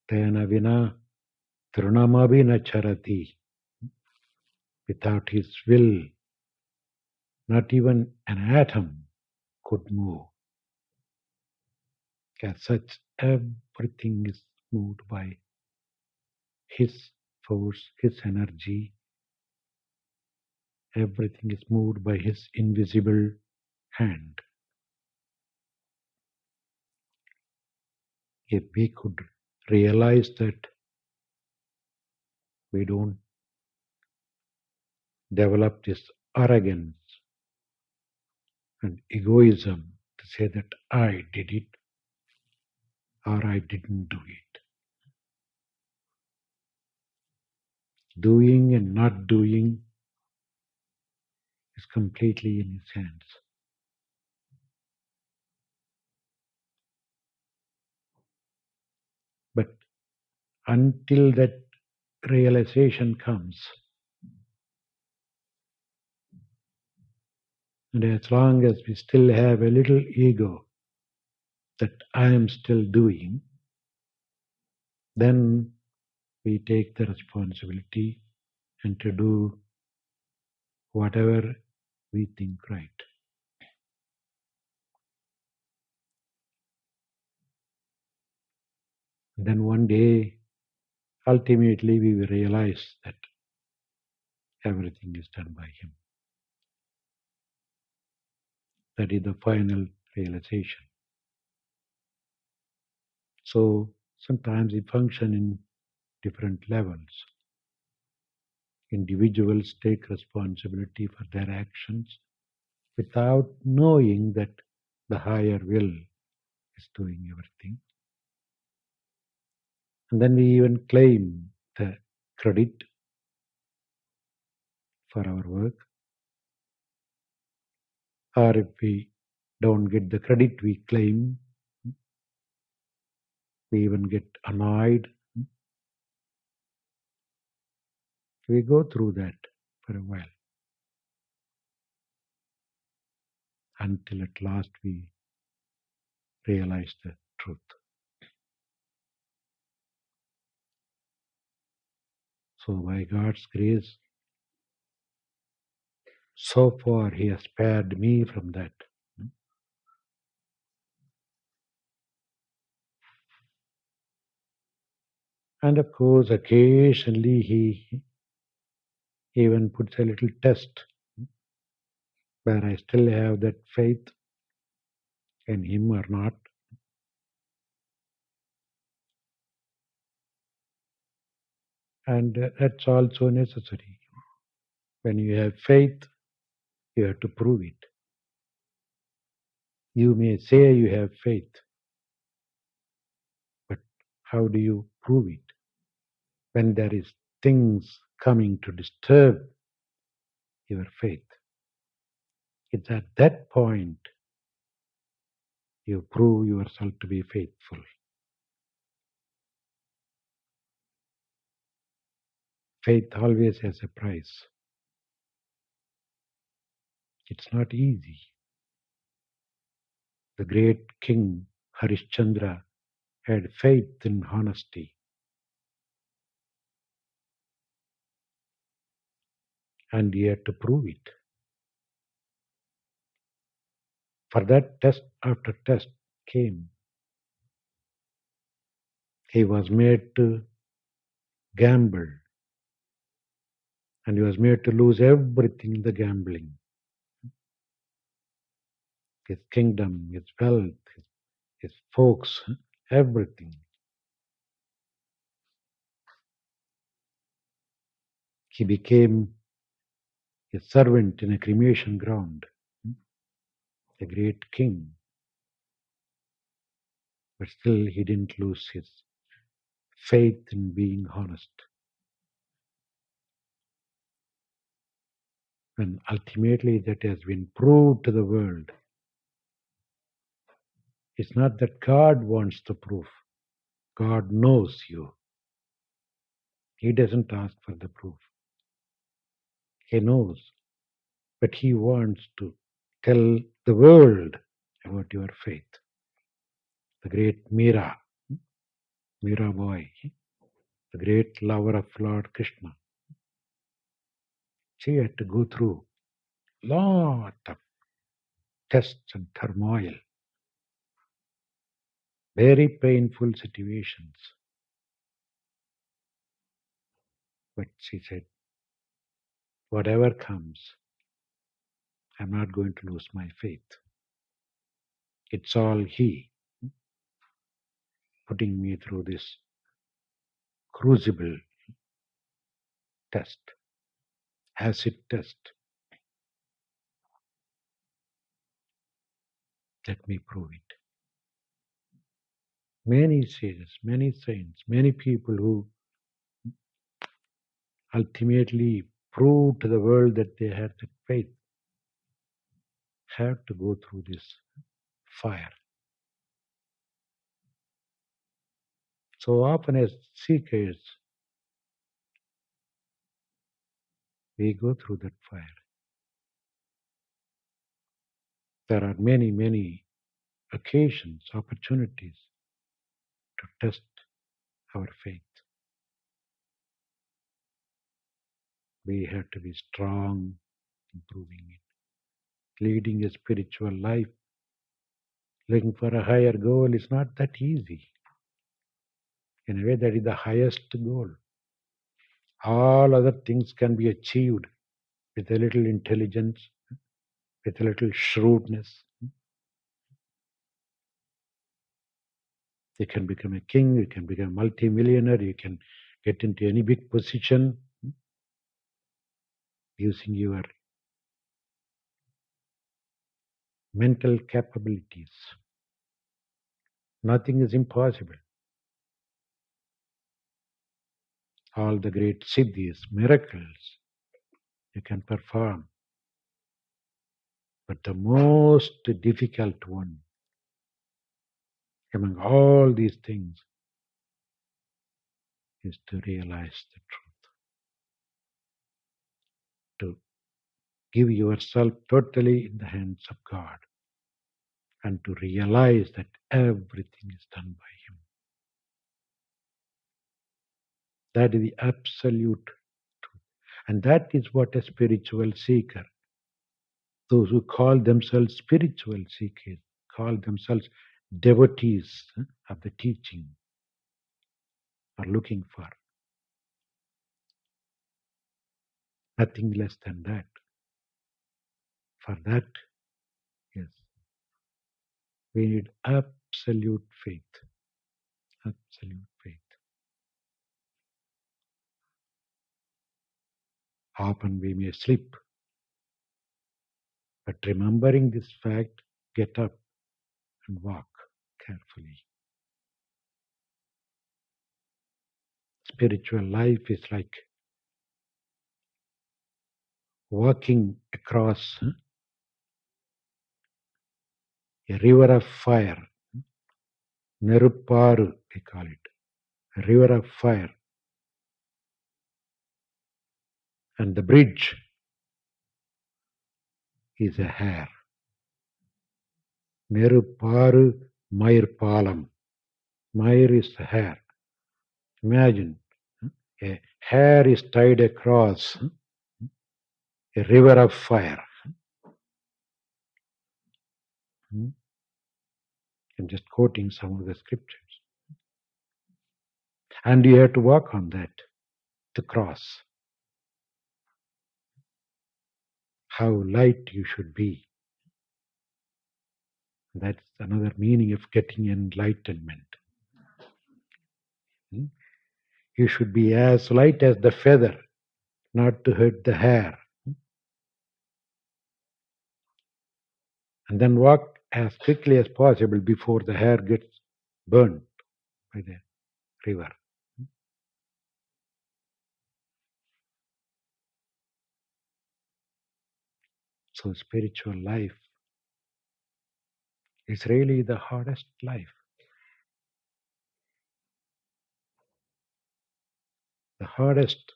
Tena vina trunamavi na charati. Without his will, not even an atom could move. As such, everything is moved by his force, his energy. Everything is moved by his invisible hand. If we could realize that, we don't develop this arrogance and egoism to say that I did it or I didn't do it. Doing and not doing is completely in his hands. But until that realization comes, and as long as we still have a little ego that I am still doing, then we take the responsibility and to do whatever we think right. Then one day, ultimately, we will realize that everything is done by him. That is the final realization. So sometimes we function in different levels. Individuals take responsibility for their actions without knowing that the higher will is doing everything. And then we even claim the credit for our work. Or if we don't get the credit we claim, we even get annoyed. We go through that for a while until at last we realize the truth. So by God's grace, so far he has spared me from that. And of course, occasionally he even puts a little test where I still have that faith in him or not. And that's also necessary. When you have faith, you have to prove it. You may say you have faith, but how do you prove it? When there is things coming to disturb your faith, it's at that point you prove yourself to be faithful. Faith always has a price. It's not easy. The great king Harishchandra had faith in honesty. And he had to prove it. For that, test after test came. He was made to gamble. And he was made to lose everything in the gambling. His kingdom, his wealth, his folks, everything. He became a servant in a cremation ground, a great king. But still he didn't lose his faith in being honest. And ultimately that has been proved to the world. It's not that God wants the proof. God knows you. He doesn't ask for the proof. He knows, but He wants to tell the world about your faith. The great Mirabai, the great lover of Lord Krishna, she had to go through lot of tests and turmoil, very painful situations. But she said, whatever comes, I'm not going to lose my faith. It's all He putting me through this crucible test, acid test. Let me prove it. Many sages, many saints, many people who ultimately prove to the world that they have that faith have to go through this fire. So often as seekers, we go through that fire. There are many, many occasions, opportunities to test our faith. We have to be strong in proving it. Leading a spiritual life, looking for a higher goal is not that easy. In a way, that is the highest goal. All other things can be achieved with a little intelligence, with a little shrewdness. You can become a king, you can become a multi-millionaire, you can get into any big position using your mental capabilities. Nothing is impossible. All the great siddhis, miracles, you can perform. But the most difficult one among all these things is to realize the truth. To give yourself totally in the hands of God and to realize that everything is done by Him. That is the absolute truth. And that is what a spiritual seeker, those who call themselves spiritual seekers, call themselves devotees of the teaching, are looking for. Nothing less than that. For that, yes, we need absolute faith. Absolute faith. Often we may slip, but remembering this fact, get up and walk carefully. Spiritual life is like walking across a river of fire. Nerupparu, we call it. A river of fire. And the bridge is a hair. Nerupparu Mair Palam. Mair is the hair. Imagine a hair is tied across a river of fire. I'm just quoting some of the scriptures. And you have to walk on that to cross. How light you should be. That's another meaning of getting enlightenment. You should be as light as the feather, not to hurt the hair. And then walk as quickly as possible before the hair gets burned by the river. So spiritual life is really the hardest life. the hardest,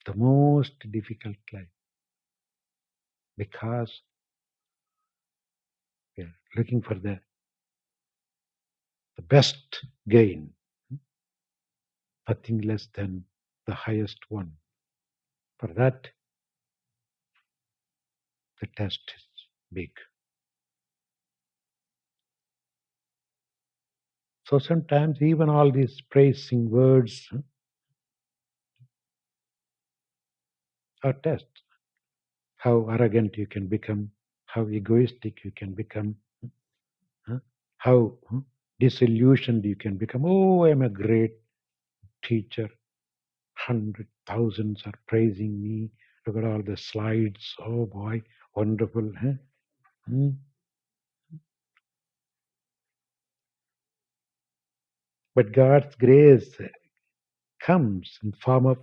the most difficult life, because we are looking for the best gain, nothing less than the highest one. For that, the test is big. So sometimes even all these praising words are tests. How arrogant you can become, how egoistic you can become, how disillusioned you can become. Oh, I'm a great teacher. 100,000s are praising me. Look at all the slides. Oh boy, wonderful. Huh? Hmm. But God's grace comes in form of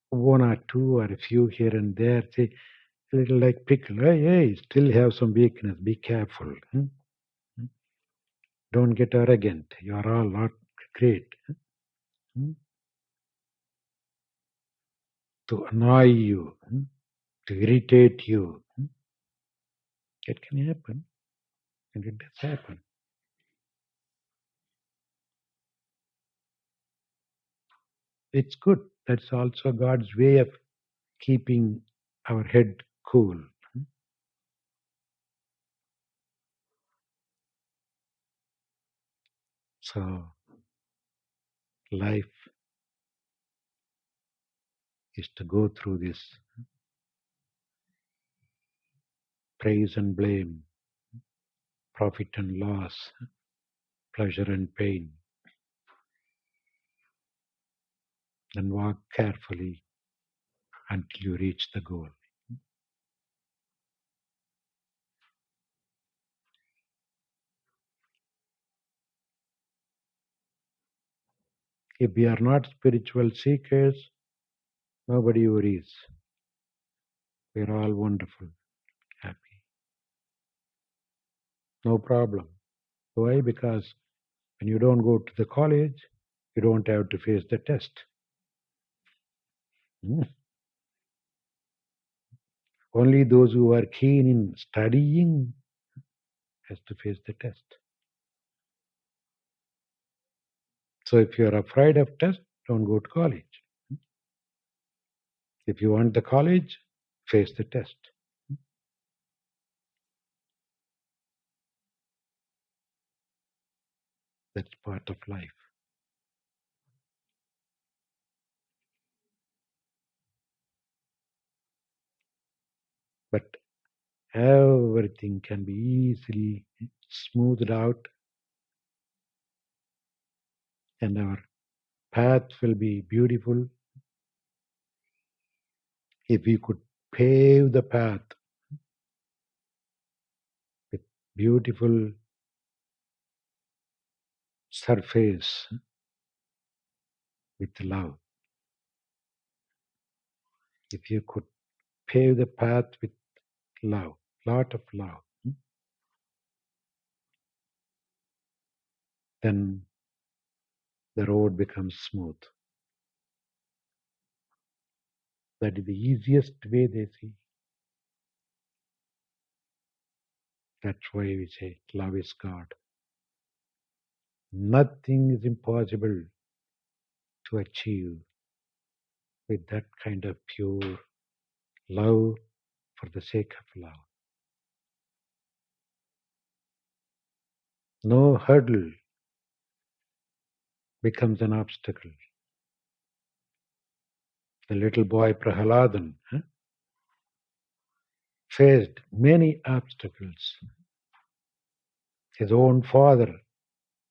one or two or a few here and there. Say, a little like pickle. Hey, hey, still have some weakness. Be careful. Don't get arrogant. You are all not great. Hmm. To annoy you, to irritate you. It can happen, and it does happen. It's good. That's also God's way of keeping our head cool. So, life is to go through this praise and blame, profit and loss, pleasure and pain, and walk carefully until you reach the goal. If we are not spiritual seekers, nobody worries. We are all wonderful, happy. No problem. Why? Because when you don't go to the college, you don't have to face the test. Hmm. Only those who are keen in studying has to face the test. So if you are afraid of test, don't go to college. If you want the college, face the test. That's part of life. But everything can be easily smoothed out, and our path will be beautiful if we could pave the path with beautiful surface with love. If you could pave the path with love, lot of love, then the road becomes smooth. That is the easiest way they see. That's why we say love is God. Nothing is impossible to achieve with that kind of pure love for the sake of love. No hurdle becomes an obstacle. The little boy Prahaladan faced many obstacles. His own father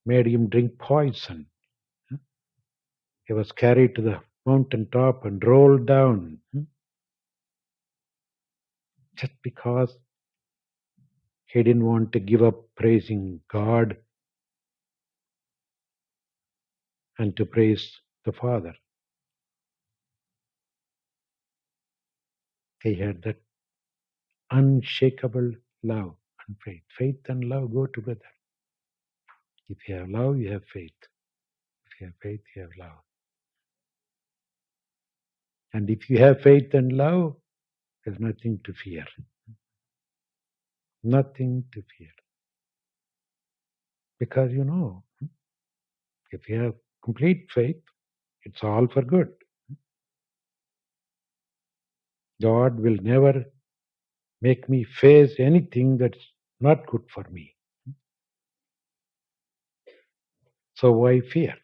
made him drink poison. He was carried to the mountain top and rolled down just because he didn't want to give up praising God and to praise the Father. He had that unshakable love and faith. Faith and love go together. If you have love, you have faith. If you have faith, you have love. And if you have faith and love, there's nothing to fear. Nothing to fear. Because if you have complete faith, it's all for good. God will never make me face anything that's not good for me. So why fear?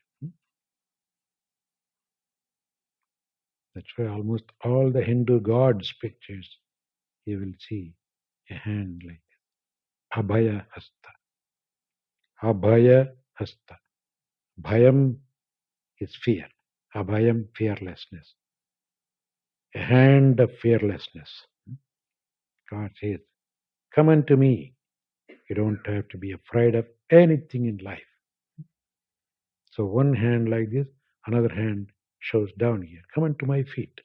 That's why almost all the Hindu gods' pictures, you will see a hand like this. Abhaya Hasta. Abhaya Hasta. Bhayam is fear. Abhayam, fearlessness. A hand of fearlessness. God says, come unto me. You don't have to be afraid of anything in life. So one hand like this, another hand shows down here. Come unto my feet.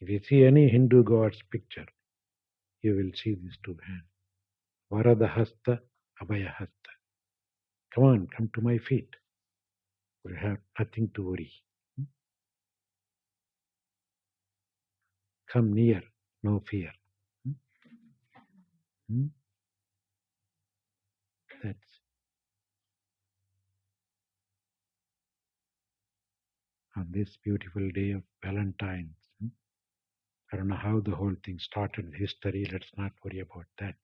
If you see any Hindu god's picture, you will see these two hands. Varada Hasta, Abhaya Hasta. Come on, come to my feet. We have nothing to worry. Come near, no fear. Hmm? That's on this beautiful day of Valentine's. I don't know how the whole thing started, history. Let's not worry about that.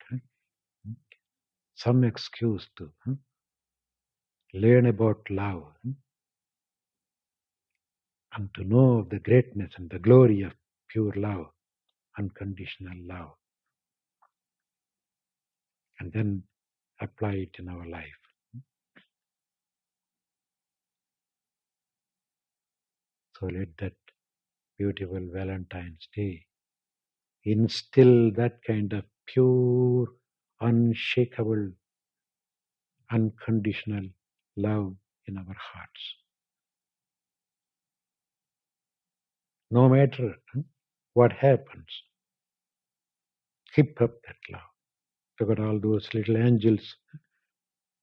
Some excuse to learn about love and to know the greatness and the glory of pure love, unconditional love, and then apply it in our life. So let that beautiful Valentine's Day instill that kind of pure, unshakable, unconditional love in our hearts. No matter what happens, keep up that love. Look at all those little angels.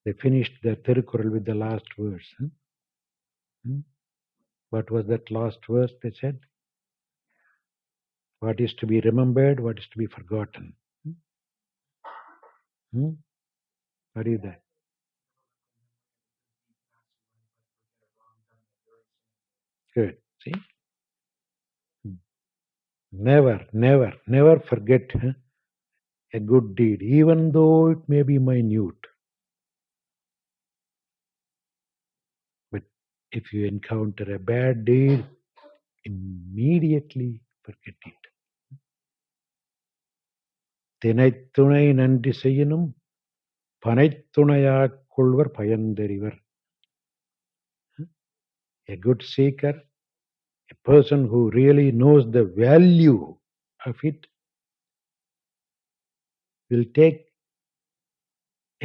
They finished their Tirukkural with the last verse. What was that last verse they said? What is to be remembered, what is to be forgotten? What is that? Good. See? Never, never, never forget a good deed, even though it may be minute. But if you encounter a bad deed, immediately forget it. தினைத்துணை நன்றி செய்யினும் பனைத்துணையாக் கொள்வர் பயந்தறிவர். A good seeker, a person who really knows the value of it, will take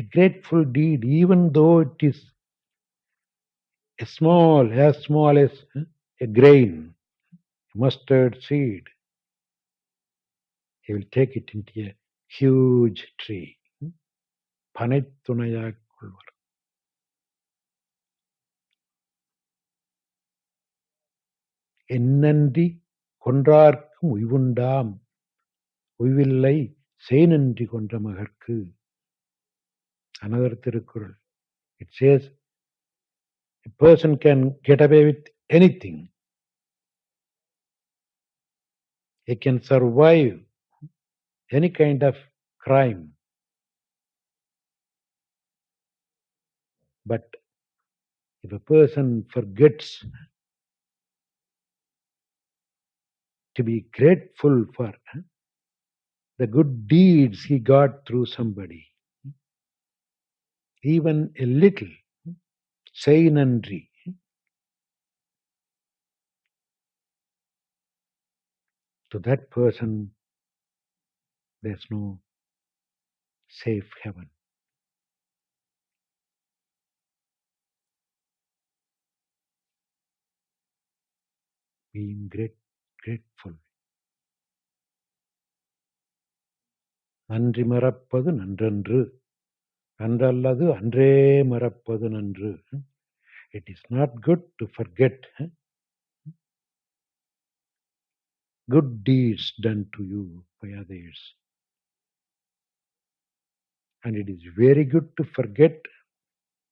a grateful deed, even though it is as small as a grain, mustard seed. He will take it into a huge tree. பனைத்துணையாக் கொள்வர். என்னன்றி கொன்றார்க்கும் உய்வுண்டாம் உய்வில்லை செய்நன்றி கொன்ற மகற்கு. Another Tirukkural. It says a person can get away with anything. He can survive any kind of crime. But if a person forgets to be grateful for the good deeds he got through somebody, even a little, say nandri, to that person there's no safe heaven. Being grateful. நன்றி மறப்பது நன்றன்று நன்றல்லது அன்றே மறப்பது நன்று. It is not good to forget good deeds done to you by others. And it is very good to forget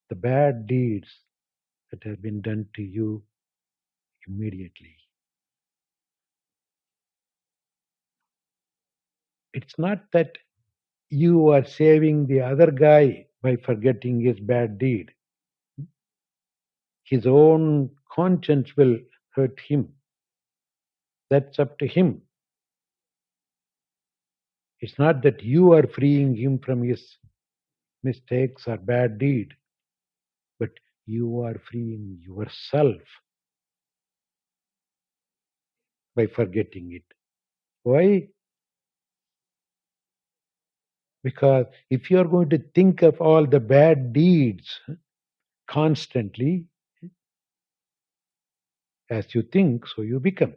the bad deeds that have been done to you immediately. It's not that you are saving the other guy by forgetting his bad deed. His own conscience will hurt him. That's up to him. It's not that you are freeing him from his mistakes or bad deed, but you are freeing yourself by forgetting it. Why? Because if you are going to think of all the bad deeds constantly, as you think, so you become.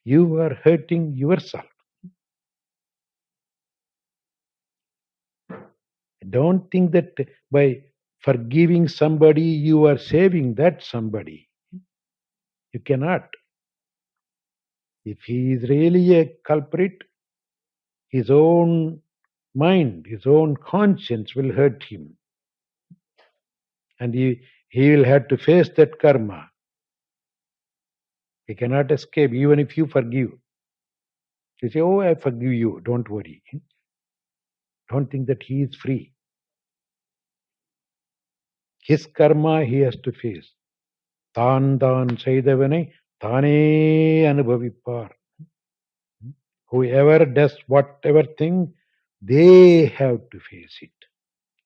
You are hurting yourself. Don't think that by forgiving somebody you are saving that somebody. You cannot. If he is really a culprit, his own mind, his own conscience will hurt him. And he will have to face that karma. He cannot escape even if you forgive. You say, oh, I forgive you, don't worry. Don't think that he is free. His karma he has to face. Tan செய்தவனை தானே அனுபவிப்பார். Whoever does whatever thing, they have to face it.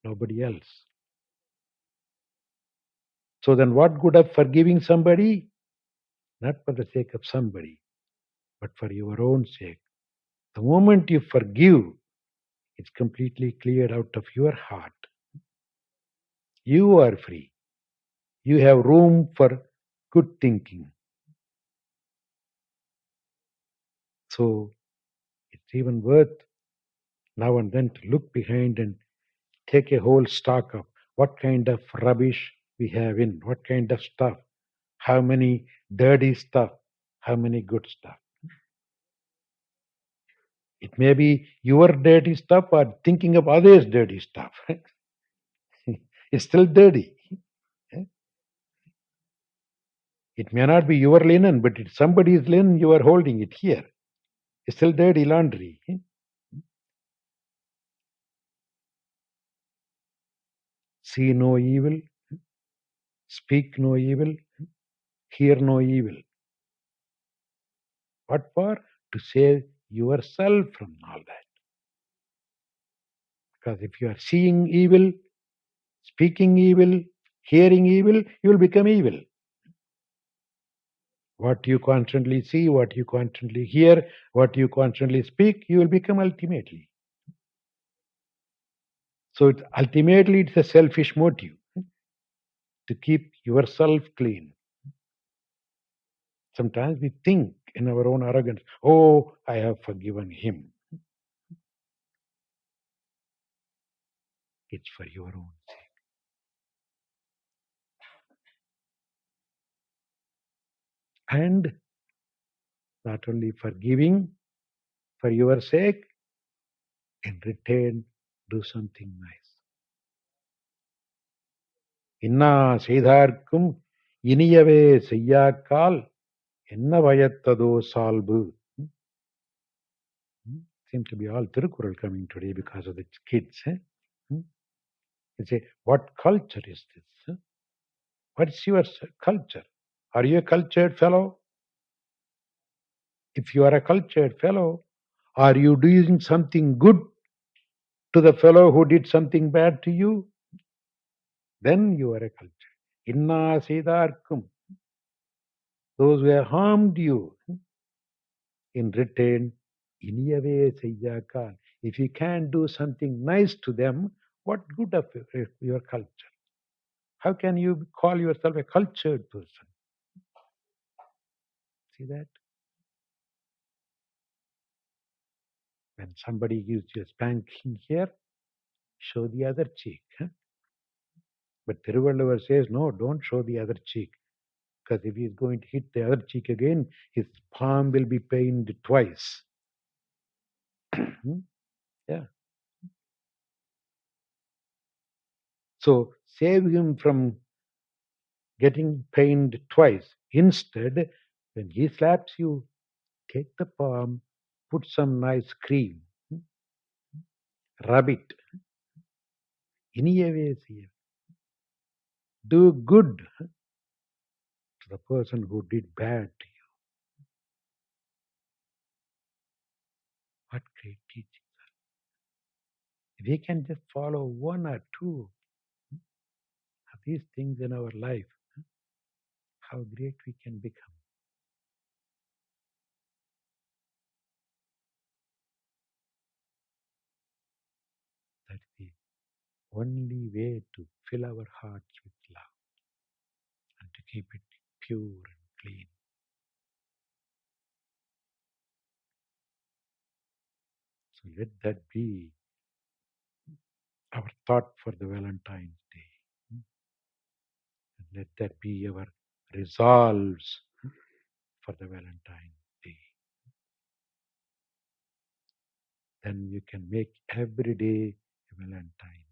Nobody else. So then what good of forgiving somebody? Not for the sake of somebody, but for your own sake. The moment you forgive, it's completely cleared out of your heart. You are free. You have room for good thinking. So it's even worth now and then to look behind and take a whole stock of what kind of rubbish we have in, what kind of stuff, how many dirty stuff, how many good stuff. It may be your dirty stuff or thinking of others' dirty stuff. It's still dirty. It may not be your linen, but it's somebody's linen, you are holding it here. It's still dirty laundry. See no evil, speak no evil, hear no evil. What for? To save yourself from all that. Because if you are seeing evil, speaking evil, hearing evil, you will become evil. What you constantly see, what you constantly hear, what you constantly speak, you will become ultimately. So ultimately it's a selfish motive to keep yourself clean. Sometimes we think in our own arrogance, oh, I have forgiven him. It's for your own sake. And not only forgiving for your sake, in return, do something nice. இன்னா செய்தார்க்கும் இனியவே செய்யாக்கால் என்ன பயத்ததோ சால்பு. Seem to be all Tirukural coming today because of the kids. You say, what culture is this? What's your culture? Are you a cultured fellow? If you are a cultured fellow, are you doing something good to the fellow who did something bad to you? Then you are a culture. Inna Siddharkum. Those who have harmed you, in return, iniyave seyyakal. If you can't do something nice to them, what good of your culture? How can you call yourself a cultured person? See that? When somebody gives you a spanking here, show the other cheek. But Thiruvalluvar says, no, don't show the other cheek. Because if he's going to hit the other cheek again, his palm will be pained twice. Hmm? Yeah. So save him from getting pained twice. Instead, when he slaps you, take the palm, put some nice cream, rub it. Anyways, do good to the person who did bad to you. What great teaching. If we can just follow one or two of these things in our life, how great we can become. That's the only way to fill our hearts with love and to keep it pure and clean. So let that be our thought for the Valentine's Day. And let that be our resolves for the Valentine's Day. Then you can make every day a Valentine.